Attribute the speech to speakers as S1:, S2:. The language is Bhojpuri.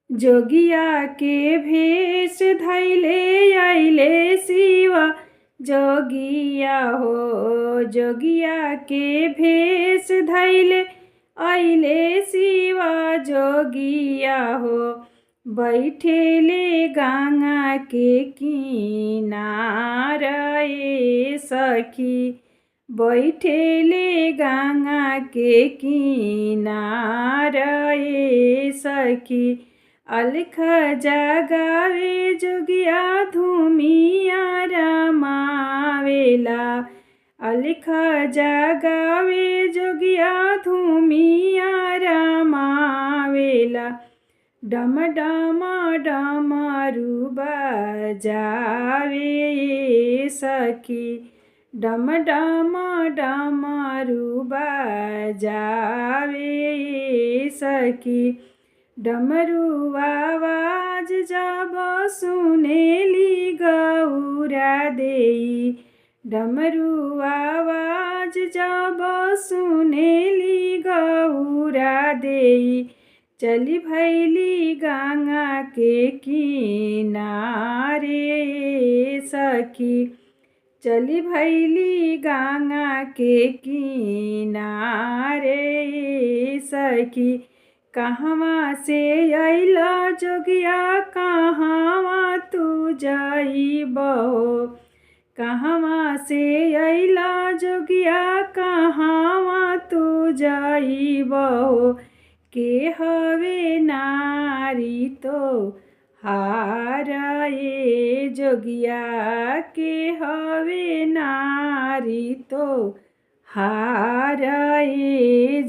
S1: जोगिया के भेष धैले आइले शिवा जोगिया हो। जोगिया के भेष धैले आइले शिवा जोगिया हो। बैठेले गंगा के किनार ए सखी। बैठेले गंगा के किनार ए सखी। अलख जगावे जोगिया धूमिया रमावेला। अलख जगावे जोगिया धूमिया रमावेला। डम डम डमरू बजावे सखी। डम डम डमरू बजावे सखी। डमरू आवाज जब सुनेली गौरा देई। डमरू आवाज जब सुनेली गौरा देई। चली भैली गंगा के किनारे सखी। चली भैली गंगा के किनारे सखी। कहवा से अइला जोगिया कहवा तू जाइबो। कहवा से अइला जोगिया कहवा तू जाइबो। के हवे नारी तो हार ए जोगिया। के हवे नारी तो हार ए